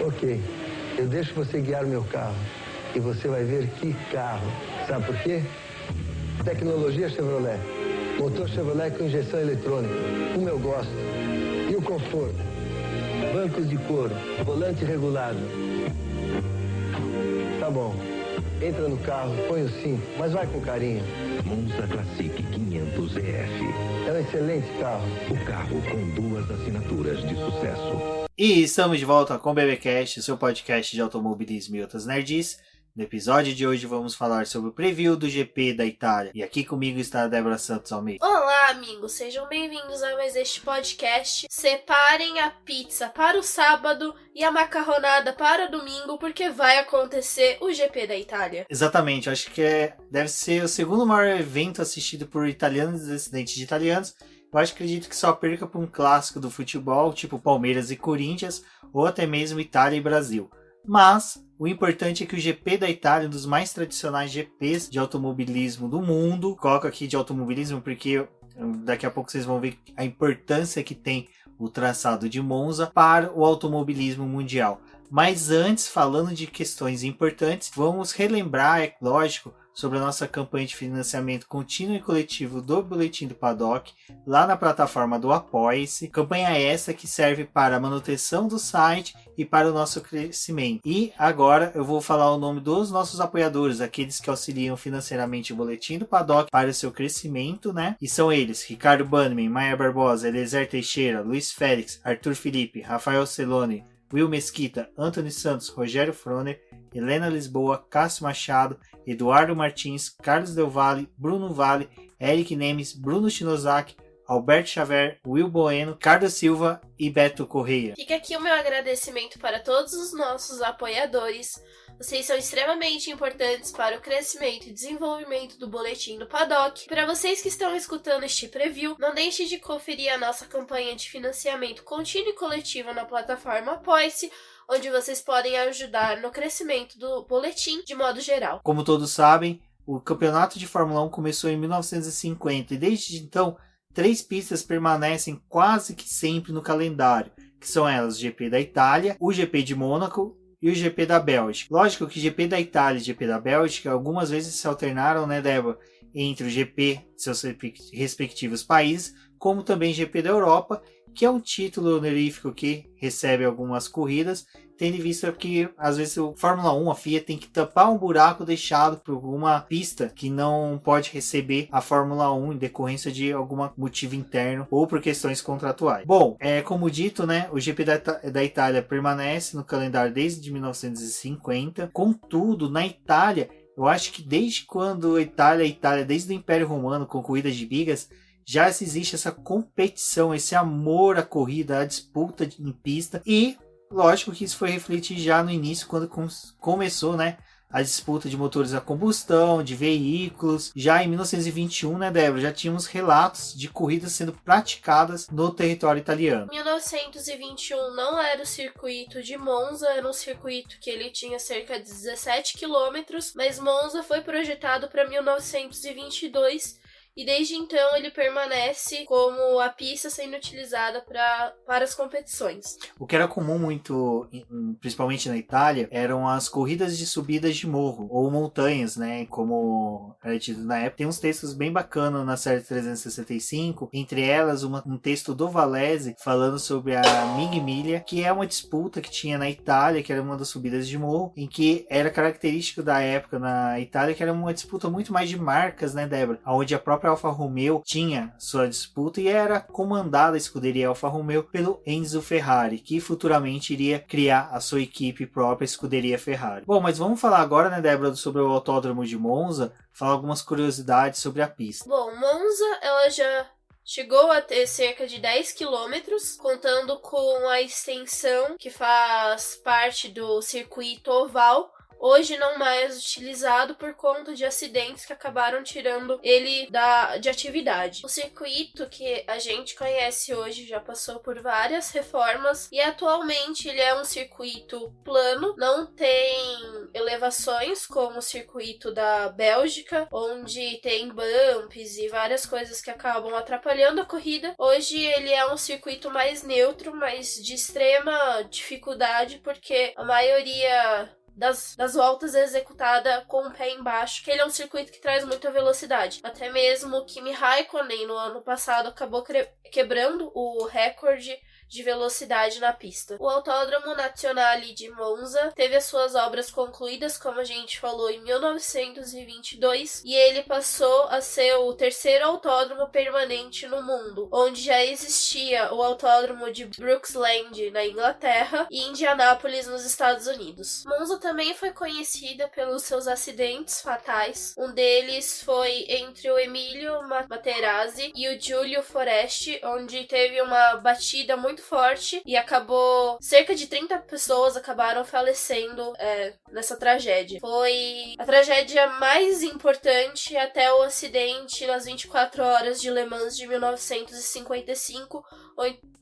Ok, eu deixo você guiar o meu carro e você vai ver que carro. Sabe por quê? Tecnologia Chevrolet. Motor Chevrolet com injeção eletrônica. Como eu gosto. E o conforto? Bancos de couro, volante regulado. Tá bom. Entra no carro, põe o cinto, mas vai com carinho. Monza Classic 500 EF. É um excelente carro. O carro com 2 assinaturas de sucesso. E estamos de volta com o BBcast, seu podcast de automobilismo e outras nerds. No episódio de hoje vamos falar sobre o preview do GP da Itália. E aqui comigo está a Débora Santos Almeida. Olá, amigos, sejam bem-vindos a mais este podcast. Separem a pizza para o sábado e a macarronada para o domingo, porque vai acontecer o GP da Itália. Exatamente, acho que deve ser o segundo maior evento assistido por italianos e descendentes de italianos. Eu acredito que só perca para um clássico do futebol, tipo Palmeiras e Corinthians, ou até mesmo Itália e Brasil. Mas o importante é que o GP da Itália, um dos mais tradicionais GPs de automobilismo do mundo, coloco aqui de automobilismo porque daqui a pouco vocês vão ver a importância que tem o traçado de Monza para o automobilismo mundial. Mas antes, falando de questões importantes, vamos relembrar, é lógico, sobre a nossa campanha de financiamento contínuo e coletivo do Boletim do Paddock, lá na plataforma do Apoia-se. Campanha essa que serve para a manutenção do site e para o nosso crescimento. E agora eu vou falar o nome dos nossos apoiadores, aqueles que auxiliam financeiramente o Boletim do Paddock para o seu crescimento, né? E são eles: Ricardo Bannerman, Maia Barbosa, Eliezer Teixeira, Luiz Félix, Arthur Felipe, Rafael Celone, Will Mesquita, Anthony Santos, Rogério Froner, Helena Lisboa, Cássio Machado, Eduardo Martins, Carlos Del Valle, Bruno Vale, Eric Nemes, Bruno Shinozaki, Alberto Xavier, Will Bueno, Carlos Silva e Beto Correia. Fica aqui o meu agradecimento para todos os nossos apoiadores. Vocês são extremamente importantes para o crescimento e desenvolvimento do Boletim do Paddock. Para vocês que estão escutando este preview, não deixe de conferir a nossa campanha de financiamento contínuo e coletivo na plataforma Apoia-se, onde vocês podem ajudar no crescimento do boletim de modo geral. Como todos sabem, o campeonato de Fórmula 1 começou em 1950 e desde então 3 pistas permanecem quase que sempre no calendário, que são elas o GP da Itália, o GP de Mônaco e o GP da Bélgica. Lógico que o GP da Itália e o GP da Bélgica algumas vezes se alternaram, né, Débora, entre o GP de seus respectivos países, como também GP da Europa, que é um título honorífico que recebe algumas corridas, tendo em vista que às vezes o Fórmula 1, a FIA, tem que tampar um buraco deixado por alguma pista que não pode receber a Fórmula 1 em decorrência de algum motivo interno ou por questões contratuais. Bom, como dito, né, o GP da Itália permanece no calendário desde 1950, contudo, na Itália, eu acho que desde quando a Itália, desde o Império Romano, com corridas de bigas, já existe essa competição, esse amor à corrida, à disputa em pista. E lógico que isso foi refletido já no início, quando começou, né, a disputa de motores a combustão, de veículos. Já em 1921, né, Débora, já tínhamos relatos de corridas sendo praticadas no território italiano. 1921 não era o circuito de Monza, era um circuito que ele tinha cerca de 17 quilômetros, mas Monza foi projetado para 1922 e desde então ele permanece como a pista sendo utilizada para as competições. O que era comum muito, principalmente na Itália, eram as corridas de subidas de morro, ou montanhas, né, como era tido na época. Tem uns textos bem bacanas na série 365, entre elas um texto do Valese falando sobre a Miglia, que é uma disputa que tinha na Itália, que era uma das subidas de morro, em que era característico da época na Itália, que era uma disputa muito mais de marcas, né, Débora, onde a própria Alfa Romeo tinha sua disputa e era comandada a escuderia Alfa Romeo pelo Enzo Ferrari, que futuramente iria criar a sua equipe própria, a escuderia Ferrari. Bom, mas vamos falar agora, né, Débora, sobre o Autódromo de Monza, falar algumas curiosidades sobre a pista. Bom, Monza, ela já chegou a ter cerca de 10 quilômetros, contando com a extensão que faz parte do circuito oval, hoje não mais utilizado por conta de acidentes que acabaram tirando ele de atividade. O circuito que a gente conhece hoje já passou por várias reformas e atualmente ele é um circuito plano, não tem elevações como o circuito da Bélgica, onde tem bumps e várias coisas que acabam atrapalhando a corrida. Hoje ele é um circuito mais neutro, mas de extrema dificuldade, porque a maioria das voltas é executada com o pé embaixo, que ele é um circuito que traz muita velocidade. Até mesmo o Kimi Raikkonen no ano passado acabou quebrando o recorde de velocidade na pista. O Autódromo Nazionale de Monza teve as suas obras concluídas, como a gente falou, em 1922, e ele passou a ser o terceiro autódromo permanente no mundo, onde já existia o Autódromo de Brooksland na Inglaterra e Indianápolis nos Estados Unidos. Monza também foi conhecida pelos seus acidentes fatais. Um deles foi entre o Emilio Materazzi e o Giulio Foresti, onde teve uma batida muito forte e acabou... cerca de 30 pessoas acabaram falecendo nessa tragédia. Foi a tragédia mais importante até o acidente nas 24 horas de Le Mans de 1955,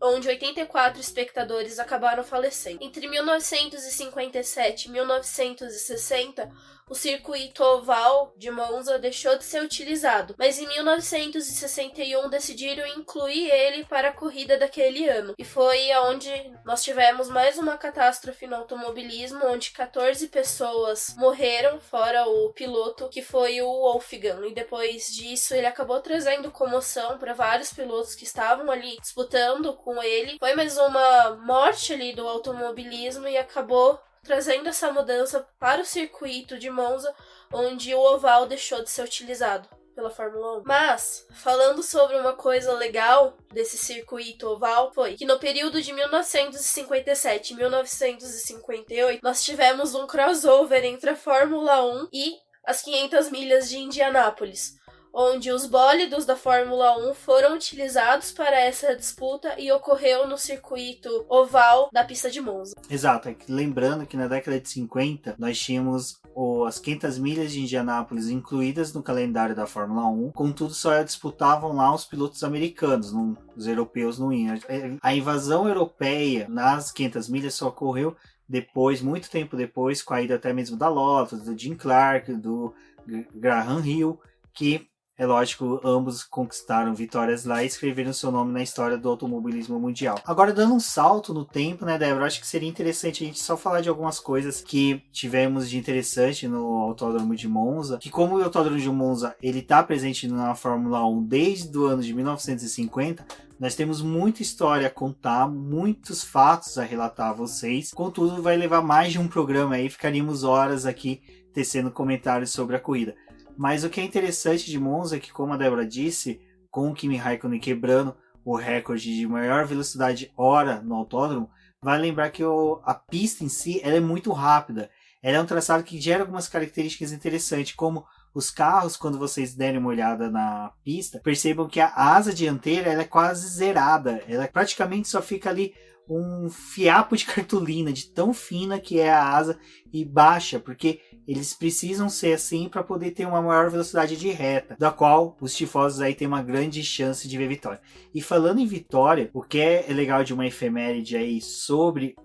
onde 84 espectadores acabaram falecendo. Entre 1957 e 1960, o circuito oval de Monza deixou de ser utilizado, mas em 1961 decidiram incluir ele para a corrida daquele ano. E foi onde nós tivemos mais uma catástrofe no automobilismo, onde 14 pessoas morreram, fora o piloto, que foi o Wolfgang. E depois disso ele acabou trazendo comoção para vários pilotos que estavam ali disputando com ele. Foi mais uma morte ali do automobilismo e acabou trazendo essa mudança para o circuito de Monza, onde o oval deixou de ser utilizado pela Fórmula 1. Mas, falando sobre uma coisa legal desse circuito oval, foi que no período de 1957 e 1958, nós tivemos um crossover entre a Fórmula 1 e as 500 milhas de Indianápolis, onde os bólidos da Fórmula 1 foram utilizados para essa disputa e ocorreu no circuito oval da pista de Monza. Exato, lembrando que na década de 50 nós tínhamos as 500 milhas de Indianápolis incluídas no calendário da Fórmula 1, contudo só disputavam lá os pilotos americanos, os europeus não iam. A invasão europeia nas 500 milhas só ocorreu depois, muito tempo depois, com a ida até mesmo da Lotus, do Jim Clark, do Graham Hill, que é lógico, ambos conquistaram vitórias lá e escreveram seu nome na história do automobilismo mundial. Agora, dando um salto no tempo, né, Débora? Acho que seria interessante a gente só falar de algumas coisas que tivemos de interessante no Autódromo de Monza. Que como o Autódromo de Monza ele está presente na Fórmula 1 desde o ano de 1950, nós temos muita história a contar, muitos fatos a relatar a vocês. Contudo, vai levar mais de um programa aí, ficaríamos horas aqui tecendo comentários sobre a corrida. Mas o que é interessante de Monza é que, como a Débora disse, com o Kimi Raikkonen quebrando o recorde de maior velocidade hora no autódromo, vai lembrar que a pista em si ela é muito rápida. Ela é um traçado que gera algumas características interessantes, como os carros, quando vocês derem uma olhada na pista, percebam que a asa dianteira ela é quase zerada. Ela praticamente só fica ali um fiapo de cartolina, de tão fina que é a asa e baixa, porque eles precisam ser assim para poder ter uma maior velocidade de reta, da qual os tifosos aí têm uma grande chance de ver vitória. E falando em vitória, o que é legal de uma efeméride aí sobre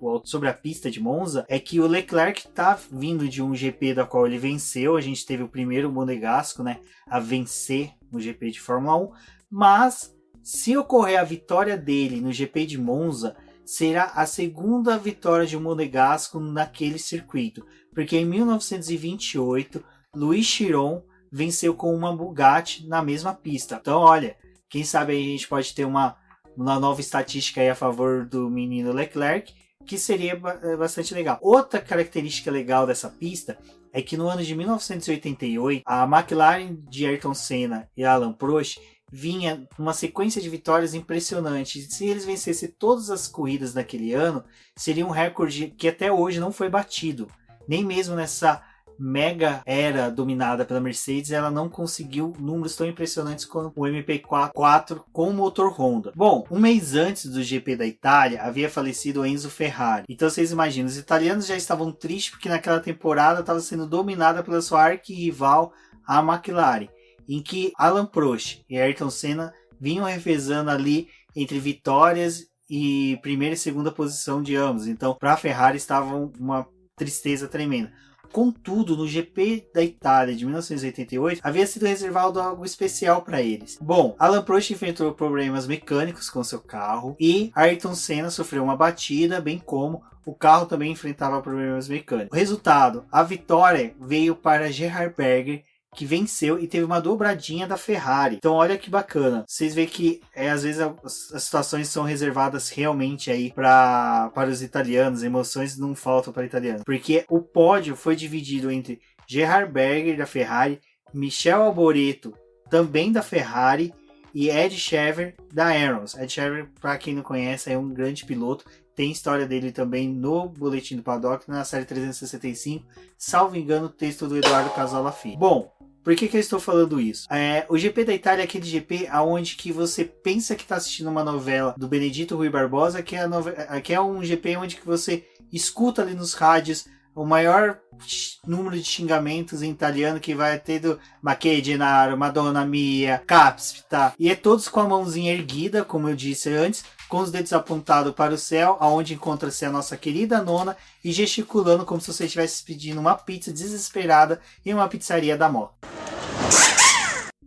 a pista de Monza é que o Leclerc tá vindo de um GP da qual ele venceu. A gente teve o primeiro monegasco, né, a vencer no GP de Fórmula 1, mas se ocorrer a vitória dele no GP de Monza, será a segunda vitória de um monegasco naquele circuito, porque em 1928 Louis Chiron venceu com uma Bugatti na mesma pista. Então olha, quem sabe a gente pode ter uma nova estatística aí a favor do menino Leclerc, que seria bastante legal. Outra característica legal dessa pista é que no ano de 1988 a McLaren de Ayrton Senna e Alain Prost vinha uma sequência de vitórias impressionantes. Se eles vencessem todas as corridas daquele ano, seria um recorde que até hoje não foi batido. Nem mesmo nessa mega era dominada pela Mercedes, ela não conseguiu números tão impressionantes como o MP4 com o motor Honda. Bom, um mês antes do GP da Itália, havia falecido o Enzo Ferrari. Então vocês imaginam, os italianos já estavam tristes porque naquela temporada estava sendo dominada pela sua arquirrival, a McLaren, em que Alain Prost e Ayrton Senna vinham revezando ali entre vitórias e primeira e segunda posição de ambos. Então, para a Ferrari estava uma tristeza tremenda. Contudo, no GP da Itália de 1988, havia sido reservado algo especial para eles. Bom, Alain Prost enfrentou problemas mecânicos com seu carro e Ayrton Senna sofreu uma batida, bem como o carro também enfrentava problemas mecânicos. O resultado, a vitória veio para Gerhard Berger, que venceu e teve uma dobradinha da Ferrari. Então olha que bacana. Vocês veem que às vezes as situações são reservadas realmente aí para os italianos. Emoções não faltam para italianos. Porque o pódio foi dividido entre Gerhard Berger da Ferrari, Michel Alboreto também da Ferrari e Ed Shever da Arrows. Ed Shever, para quem não conhece, é um grande piloto. Tem história dele também no Boletim do Paddock, na série 365. Salvo engano, o texto do Eduardo Casola Filho. Bom, por que eu estou falando isso? O GP da Itália é aquele GP onde que você pensa que está assistindo uma novela do Benedito Rui Barbosa, que é um GP onde que você escuta ali nos rádios o maior número de xingamentos em italiano que vai ter do Ma che Gennaro, Madonna Mia, Capspita. E é todos com a mãozinha erguida, como eu disse antes, com os dedos apontados para o céu, aonde encontra-se a nossa querida nona, e gesticulando como se você estivesse pedindo uma pizza desesperada em uma pizzaria da moda.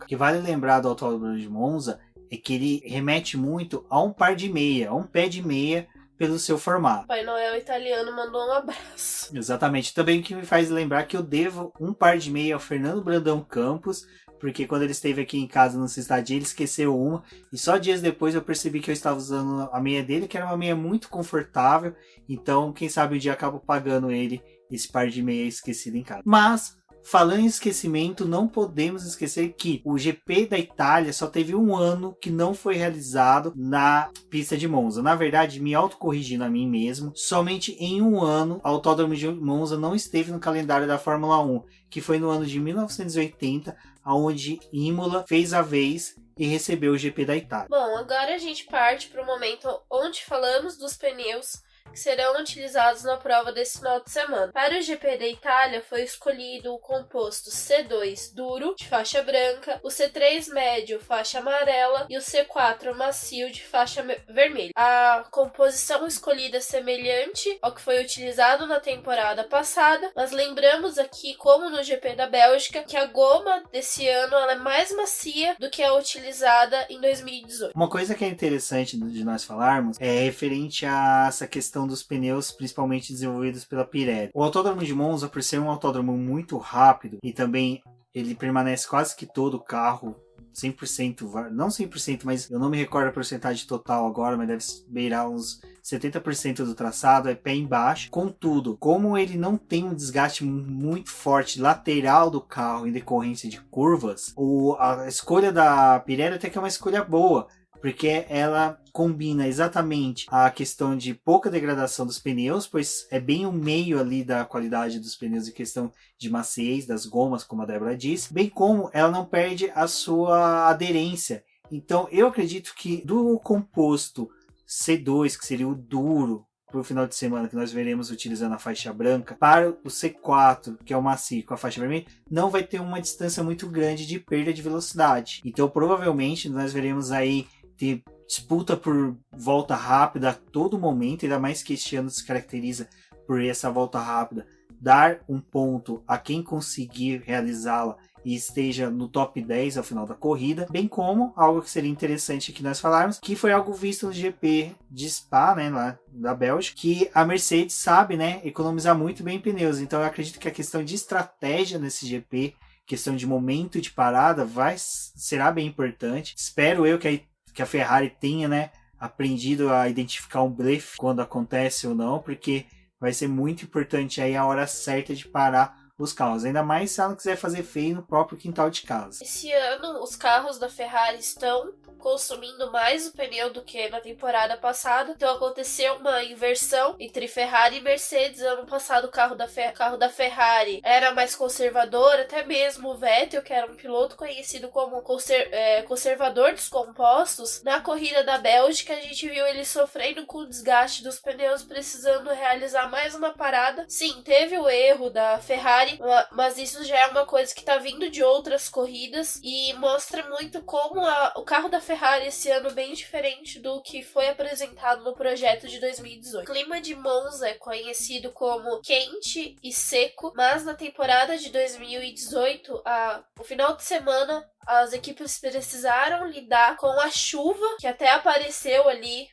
O que vale lembrar do Autódromo de Monza é que ele remete muito a um par de meia, a um pé de meia pelo seu formato. Pai Noel italiano mandou um abraço. Exatamente. Também o que me faz lembrar que eu devo um par de meia ao Fernando Brandão Campos, porque quando ele esteve aqui em casa no Estadia, ele esqueceu uma, e só dias depois eu percebi que eu estava usando a meia dele, que era uma meia muito confortável, então quem sabe um dia eu acabo pagando ele esse par de meia esquecido em casa. Mas, falando em esquecimento, não podemos esquecer que o GP da Itália só teve um ano que não foi realizado na pista de Monza. Na verdade, me autocorrigindo a mim mesmo, somente em um ano o Autódromo de Monza não esteve no calendário da Fórmula 1, que foi no ano de 1980, onde Imola fez a vez e recebeu o GP da Itália. Bom, agora a gente parte para o momento onde falamos dos pneus que serão utilizados na prova desse final de semana. Para o GP da Itália foi escolhido o composto C2 duro, de faixa branca, o C3 médio, faixa amarela, e o C4 macio, de faixa vermelha. A composição escolhida é semelhante ao que foi utilizado na temporada passada, mas lembramos aqui, como no GP da Bélgica, que a goma desse ano ela é mais macia do que a utilizada em 2018. Uma coisa que é interessante de nós falarmos é referente a essa questão dos pneus, principalmente desenvolvidos pela Pirelli. O Autódromo de Monza, por ser um autódromo muito rápido e também ele permanece quase que todo o carro 100%, não 100%, mas eu não me recordo a porcentagem total agora, mas deve beirar uns 70% do traçado, é pé embaixo. Contudo, como ele não tem um desgaste muito forte lateral do carro em decorrência de curvas, a escolha da Pirelli até que é uma escolha boa, porque ela combina exatamente a questão de pouca degradação dos pneus, pois é bem o meio ali da qualidade dos pneus em questão de maciez das gomas, como a Débora disse, bem como ela não perde a sua aderência. Então eu acredito que do composto C2, que seria o duro, para o final de semana que nós veremos utilizando a faixa branca, para o C4, que é o macio com a faixa vermelha, não vai ter uma distância muito grande de perda de velocidade. Então provavelmente nós veremos aí ter disputa por volta rápida a todo momento, ainda mais que este ano se caracteriza por essa volta rápida, dar um ponto a quem conseguir realizá-la e esteja no top 10 ao final da corrida, bem como algo que seria interessante que nós falarmos, que foi algo visto no GP de Spa, né, lá da Bélgica, que a Mercedes sabe, né, economizar muito bem pneus. Então eu acredito que a questão de estratégia nesse GP, questão de momento de parada, será bem importante. Espero eu que a Ferrari tenha, né, aprendido a identificar um blefe quando acontece ou não, porque vai ser muito importante aí a hora certa de parar os carros, ainda mais se ela quiser fazer feio no próprio quintal de casa. Esse ano, os carros da Ferrari estão consumindo mais o pneu do que na temporada passada, então aconteceu uma inversão entre Ferrari e Mercedes. Ano passado o carro da Ferrari era mais conservador, até mesmo o Vettel, que era um piloto conhecido como conservador dos compostos, na corrida da Bélgica a gente viu ele sofrendo com o desgaste dos pneus, precisando realizar mais uma parada. Sim, teve o erro da Ferrari, mas isso já é uma coisa que tá vindo de outras corridas e mostra muito como o carro da Ferrari esse ano bem diferente do que foi apresentado no projeto de 2018. O clima de Monza é conhecido como quente e seco, mas na temporada de 2018, o final de semana, as equipes precisaram lidar com a chuva, que até apareceu ali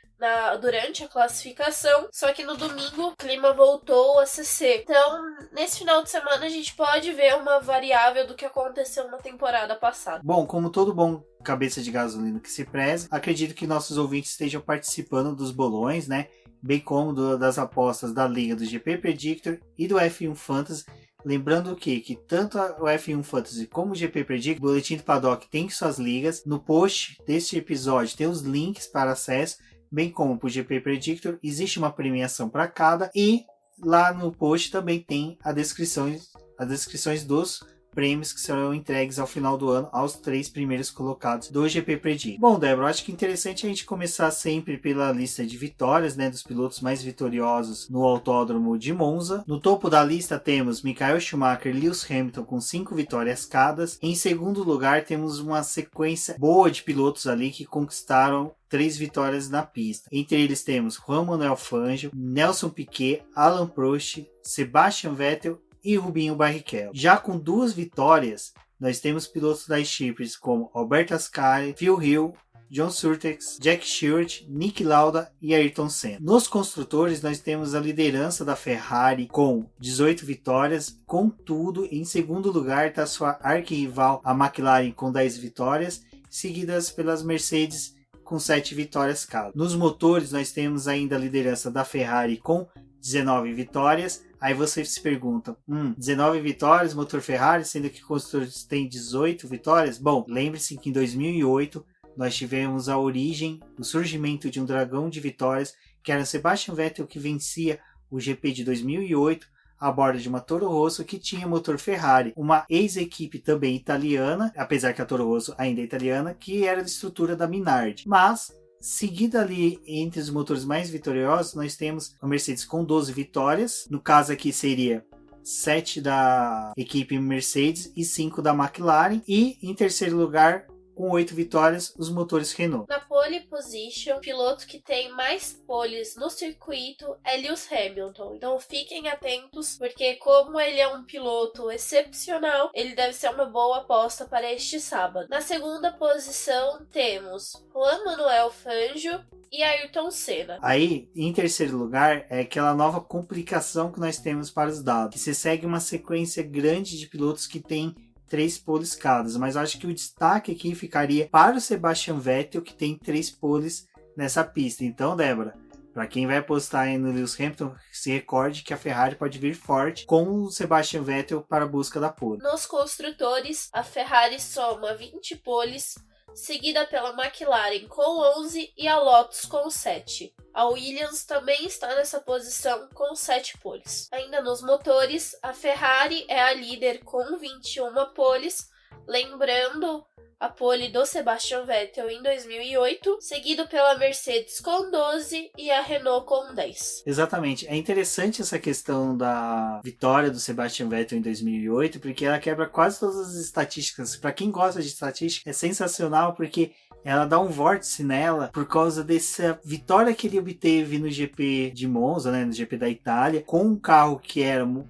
durante a classificação, só que no domingo o clima voltou a ser seco. Então, nesse final de semana a gente pode ver uma variável do que aconteceu na temporada passada. Bom, como todo bom cabeça de gasolina que se preza, acredito que nossos ouvintes estejam participando dos bolões, né? Bem como das apostas da Liga do GP Predictor e do F1 Fantasy. Lembrando que tanto o F1 Fantasy como o GP Predictor, o Boletim do Paddock tem suas ligas. No post deste episódio tem os links para acesso, bem como para o GP Predictor, existe uma premiação para cada, e lá no post também tem as descrições dos prêmios que serão entregues ao final do ano aos 3 primeiros colocados do GP Predictor. Bom, Débora, acho que é interessante a gente começar sempre pela lista de vitórias, né, dos pilotos mais vitoriosos no Autódromo de Monza. No topo da lista temos Michael Schumacher e Lewis Hamilton com 5 vitórias cada. Em segundo lugar temos uma sequência boa de pilotos ali que conquistaram 3 vitórias na pista. Entre eles temos Juan Manuel Fangio, Nelson Piquet, Alain Prost, Sebastian Vettel e Rubinho Barrichello. Já com 2 vitórias, nós temos pilotos das equipes como Alberto Ascari, Phil Hill, John Surtees, Jack Stewart, Niki Lauda e Ayrton Senna. Nos construtores, nós temos a liderança da Ferrari com 18 vitórias, contudo, em segundo lugar está sua arquirrival, a McLaren, com 10 vitórias, seguidas pelas Mercedes com 7 vitórias cada. Nos motores, nós temos ainda a liderança da Ferrari com 19 vitórias. Aí você se pergunta, 19 vitórias, motor Ferrari, sendo que o construtores tem 18 vitórias? Bom, lembre-se que em 2008 nós tivemos a origem, o surgimento de um dragão de vitórias, que era Sebastian Vettel, que vencia o GP de 2008 a bordo de uma Toro Rosso que tinha motor Ferrari, uma ex-equipe também italiana, apesar que a Toro Rosso ainda é italiana, que era de estrutura da Minardi. Mas, seguida ali entre os motores mais vitoriosos, nós temos a Mercedes com 12 vitórias, no caso aqui seria 7 da equipe Mercedes e 5 da McLaren, e em terceiro lugar, com 8 vitórias, os motores Renault. Na pole position, o piloto que tem mais poles no circuito é Lewis Hamilton. Então fiquem atentos, porque como ele é um piloto excepcional, ele deve ser uma boa aposta para este sábado. Na segunda posição temos Juan Manuel Fangio e Ayrton Senna. Aí, em terceiro lugar, é aquela nova complicação que nós temos para os dados, que se segue uma sequência grande de pilotos que tem 3 poles cada, mas eu acho que o destaque aqui ficaria para o Sebastian Vettel, que tem 3 poles nessa pista. Então, Débora, para quem vai apostar no Lewis Hamilton, se recorde que a Ferrari pode vir forte com o Sebastian Vettel para a busca da pole. Nos construtores, a Ferrari soma 20 poles, seguida pela McLaren com 11 e a Lotus com 7. A Williams também está nessa posição com 7 poles. Ainda nos motores, a Ferrari é a líder com 21 poles, lembrando a pole do Sebastian Vettel em 2008, seguido pela Mercedes com 12 e a Renault com 10. Exatamente. É interessante essa questão da vitória do Sebastian Vettel em 2008, porque ela quebra quase todas as estatísticas. Para quem gosta de estatística, é sensacional, porque ela dá um vórtice nela por causa dessa vitória que ele obteve no GP de Monza, né, no GP da Itália, com um carro que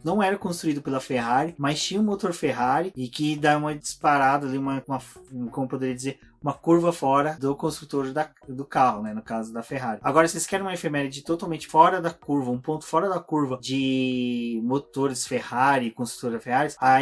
não era construído pela Ferrari, mas tinha um motor Ferrari, e que dá uma disparada ali, como poderia dizer, uma curva fora do construtor do carro, né? No caso da Ferrari. Agora, vocês querem uma efeméride totalmente fora da curva, um ponto fora da curva de motores Ferrari, construtora Ferrari, a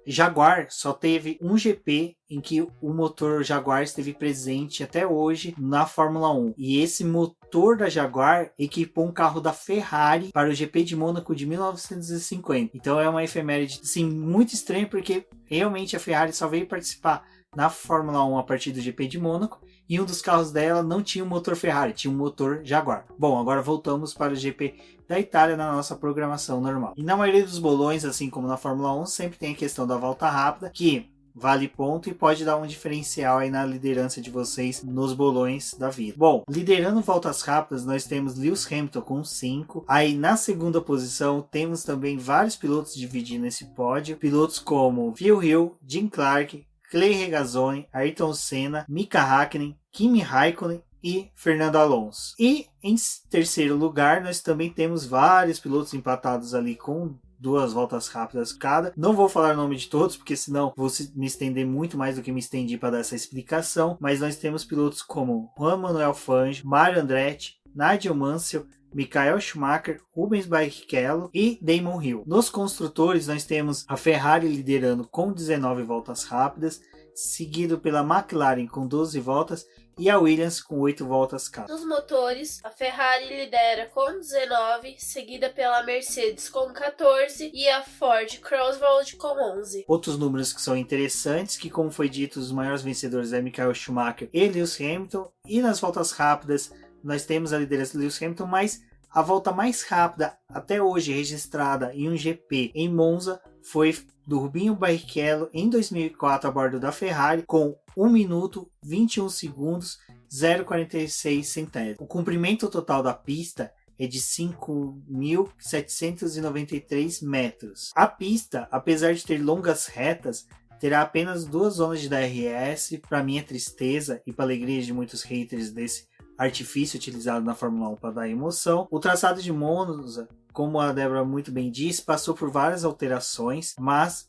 Jaguar só teve um GP em que o motor Jaguar esteve presente até hoje na Fórmula 1. E esse motor da Jaguar equipou um carro da Ferrari para o GP de Mônaco de 1950. Então é uma efeméride assim, muito estranha, porque realmente a Ferrari só veio participar na Fórmula 1 a partir do GP de Mônaco, e um dos carros dela não tinha um motor Ferrari, tinha um motor Jaguar. Bom, agora voltamos para o GP da Itália na nossa programação normal. E na maioria dos bolões, assim como na Fórmula 1, sempre tem a questão da volta rápida, que vale ponto e pode dar um diferencial aí na liderança de vocês nos bolões da vida. Bom, liderando voltas rápidas, nós temos Lewis Hamilton com 5. Aí na segunda posição temos também vários pilotos dividindo esse pódio. Pilotos como Phil Hill, Jim Clark, Clay Regazzoni, Ayrton Senna, Mika Häkkinen, Kimi Raikkonen e Fernando Alonso. E em terceiro lugar nós também temos vários pilotos empatados ali com 2 voltas rápidas cada. Não vou falar o nome de todos, porque senão vou me estender muito mais do que me estendi para dar essa explicação, mas nós temos pilotos como Juan Manuel Fangio, Mario Andretti, Nigel Mansell, Michael Schumacher, Rubens Barrichello e Damon Hill. Nos construtores nós temos a Ferrari liderando com 19 voltas rápidas, seguido pela McLaren com 12 voltas e a Williams com 8 voltas cada. Nos motores, a Ferrari lidera com 19, seguida pela Mercedes com 14 e a Ford Cosworth com 11. Outros números que são interessantes, que como foi dito, os maiores vencedores é Michael Schumacher e Lewis Hamilton, e nas voltas rápidas nós temos a liderança do Lewis Hamilton, mas a volta mais rápida até hoje registrada em um GP em Monza foi do Rubinho Barrichello em 2004 a bordo da Ferrari com 1 minuto 21 segundos 0,46 centésimos. O comprimento total da pista é de 5.793 metros. A pista, apesar de ter longas retas, terá apenas 2 zonas de DRS, para minha tristeza e para alegria de muitos haters desse artifício utilizado na Fórmula 1 para dar emoção. O traçado de Monza, como a Débora muito bem disse, passou por várias alterações, mas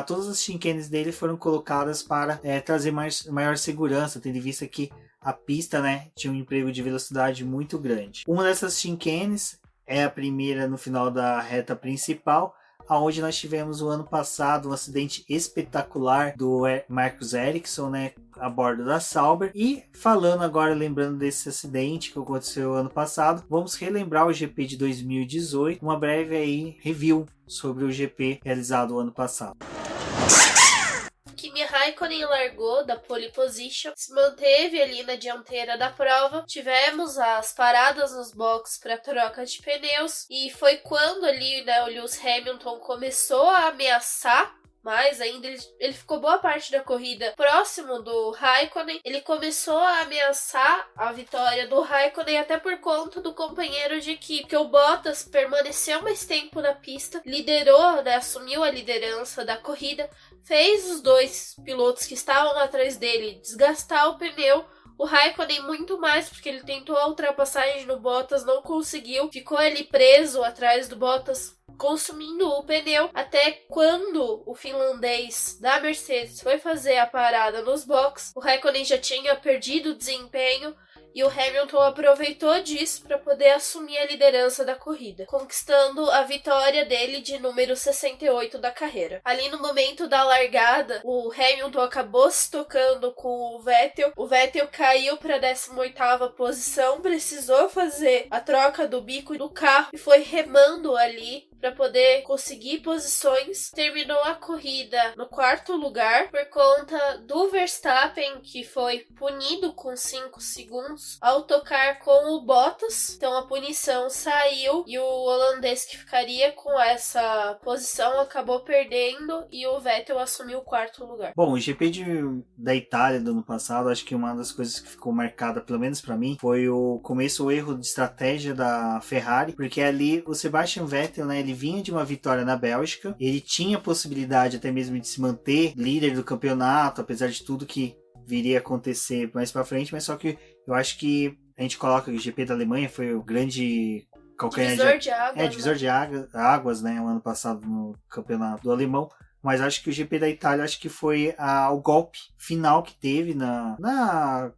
todas as chicanes dele foram colocadas para trazer maior segurança, tendo em vista que a pista, né, tinha um emprego de velocidade muito grande. Uma dessas chicanes é a primeira no final da reta principal, onde nós tivemos o ano passado um acidente espetacular do Marcus Ericsson, né, a bordo da Sauber. E falando agora, lembrando desse acidente que aconteceu ano passado, vamos relembrar o GP de 2018, uma breve aí review sobre o GP realizado o ano passado. Kimi Raikkonen largou da pole position, se manteve ali na dianteira da prova. Tivemos as paradas nos boxes para troca de pneus e foi quando ali, né, o Lewis Hamilton começou a ameaçar. Mas ainda ele ficou boa parte da corrida próximo do Raikkonen. Ele começou a ameaçar a vitória do Raikkonen até por conta do companheiro de equipe, porque o Bottas permaneceu mais tempo na pista, liderou, né, assumiu a liderança da corrida, fez os 2 pilotos que estavam atrás dele desgastar o pneu. O Raikkonen muito mais, porque ele tentou a ultrapassagem no Bottas, não conseguiu, ficou ali preso atrás do Bottas, consumindo o pneu, até quando o finlandês da Mercedes foi fazer a parada nos boxes, o Raikkonen já tinha perdido o desempenho e o Hamilton aproveitou disso para poder assumir a liderança da corrida, conquistando a vitória dele de número 68 da carreira. Ali no momento da largada, o Hamilton acabou se tocando com o Vettel caiu para a 18ª posição, precisou fazer a troca do bico do carro e foi remando ali para poder conseguir posições. Terminou a corrida no 4º lugar por conta do Verstappen, que foi punido com 5 segundos ao tocar com o Bottas. Então a punição saiu e o holandês que ficaria com essa posição acabou perdendo e o Vettel assumiu o 4º lugar. Bom, o GP da Itália do ano passado, acho que uma das coisas que ficou marcada, pelo menos para mim, foi o erro de estratégia da Ferrari, porque ali o Sebastian Vettel, né, ele vinha de uma vitória na Bélgica, ele tinha possibilidade até mesmo de se manter líder do campeonato, apesar de tudo que viria a acontecer mais pra frente, mas só que eu acho que a gente coloca que o GP da Alemanha foi o grande calcanhar divisor de águas, divisor de águas, né, o ano passado no campeonato do alemão, mas acho que o GP da Itália acho que foi o golpe final que teve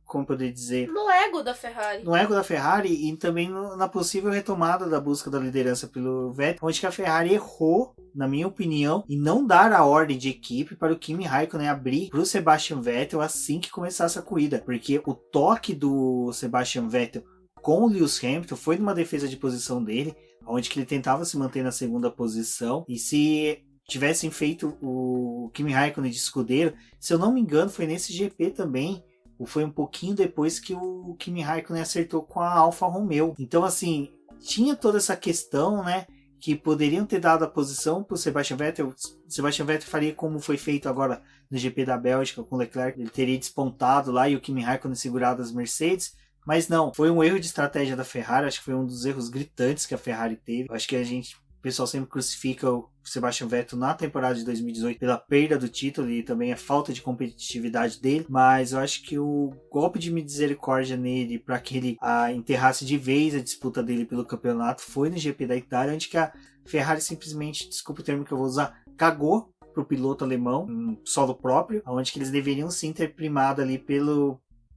como poder dizer, no ego da Ferrari. No ego da Ferrari e também na possível retomada da busca da liderança pelo Vettel, onde que a Ferrari errou, na minha opinião, em não dar a ordem de equipe para o Kimi Raikkonen abrir para o Sebastian Vettel assim que começasse a corrida, porque o toque do Sebastian Vettel com o Lewis Hamilton foi numa defesa de posição dele, onde que ele tentava se manter na segunda posição, e se tivessem feito o Kimi Raikkonen de escudeiro, se eu não me engano foi nesse GP também, ou foi um pouquinho depois que o Kimi Raikkonen acertou com a Alfa Romeo. Então assim, tinha toda essa questão, né, que poderiam ter dado a posição para o Sebastian Vettel. Sebastian Vettel faria como foi feito agora no GP da Bélgica com o Leclerc, ele teria despontado lá e o Kimi Raikkonen segurado as Mercedes. Mas não, foi um erro de estratégia da Ferrari, acho que foi um dos erros gritantes que a Ferrari teve. Acho que o pessoal sempre crucifica o Sebastian Vettel na temporada de 2018 pela perda do título e também a falta de competitividade dele, mas eu acho que o golpe de misericórdia nele para que ele enterrasse de vez a disputa dele pelo campeonato foi no GP da Itália, onde que a Ferrari simplesmente, desculpa o termo que eu vou usar, cagou pro piloto alemão, um solo próprio, onde que eles deveriam sim ter primado ali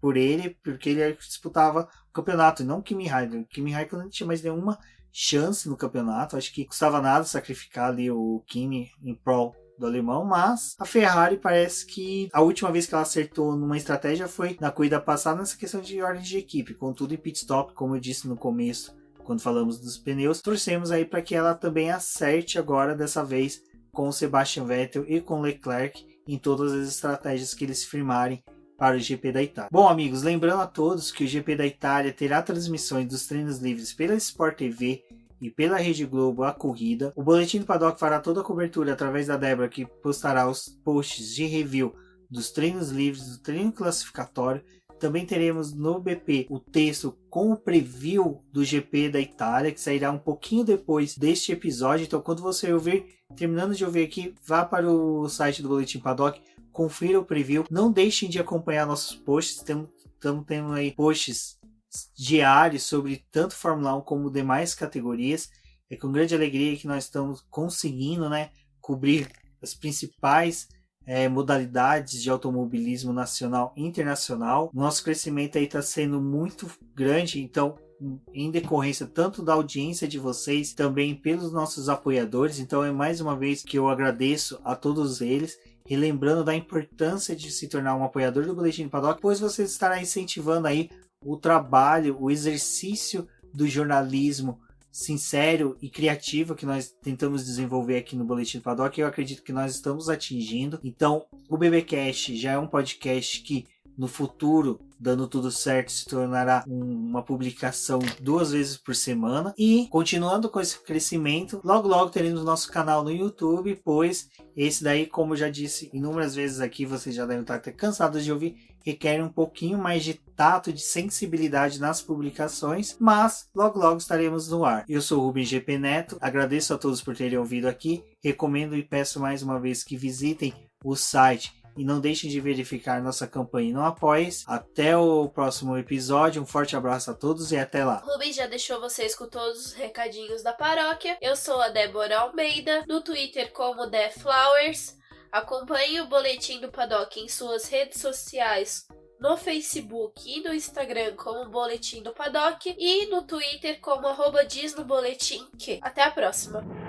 por ele, porque ele disputava o campeonato, e não o Kimi Raikkonen. O Kimi Raikkonen não tinha mais nenhuma chance no campeonato, acho que custava nada sacrificar ali o Kimi em prol do alemão, mas a Ferrari parece que a última vez que ela acertou numa estratégia foi na corrida passada nessa questão de ordem de equipe, contudo em pit stop, como eu disse no começo, quando falamos dos pneus, torcemos aí para que ela também acerte agora, dessa vez, com o Sebastian Vettel e com o Leclerc em todas as estratégias que eles firmarem para o GP da Itália. Bom, amigos, lembrando a todos que o GP da Itália terá transmissões dos treinos livres pela Sport TV e pela Rede Globo a corrida. O Boletim do Paddock fará toda a cobertura através da Débora, que postará os posts de review dos treinos livres, do treino classificatório. Também teremos no BP o texto com o preview do GP da Itália, que sairá um pouquinho depois deste episódio. Então, quando você terminando de ouvir aqui, vá para o site do Boletim Paddock, confira o preview. Não deixem de acompanhar nossos posts. Estamos tendo aí posts diários sobre tanto Fórmula 1 como demais categorias. É com grande alegria que nós estamos conseguindo, né, cobrir as principais modalidades de automobilismo nacional e internacional. Nosso crescimento aí está sendo muito grande, então em decorrência tanto da audiência de vocês, também pelos nossos apoiadores. Então é mais uma vez que eu agradeço a todos eles, e lembrando da importância de se tornar um apoiador do Boletim do Paddock, pois você estará incentivando aí o trabalho, o exercício do jornalismo sincero e criativo que nós tentamos desenvolver aqui no Boletim do Paddock. Eu acredito que nós estamos atingindo. Então o BBcast já é um podcast que no futuro, dando tudo certo, se tornará uma publicação 2 vezes por semana. E continuando com esse crescimento, logo teremos nosso canal no YouTube, pois esse daí, como eu já disse inúmeras vezes aqui, vocês já devem estar até cansados de ouvir, requer um pouquinho mais de tato, de sensibilidade nas publicações, mas logo estaremos no ar. Eu sou o Rubens GP Neto, agradeço a todos por terem ouvido aqui, recomendo e peço mais uma vez que visitem o site e não deixem de verificar nossa campanha no Apoia-se. Até o próximo episódio, um forte abraço a todos e até lá. Rubens já deixou vocês com todos os recadinhos da paróquia. Eu sou a Débora Almeida, no Twitter como TheFlowers. Acompanhe o Boletim do Paddock em suas redes sociais, no Facebook e no Instagram como Boletim do Paddock e no Twitter como @DizNoBoletim. Até a próxima!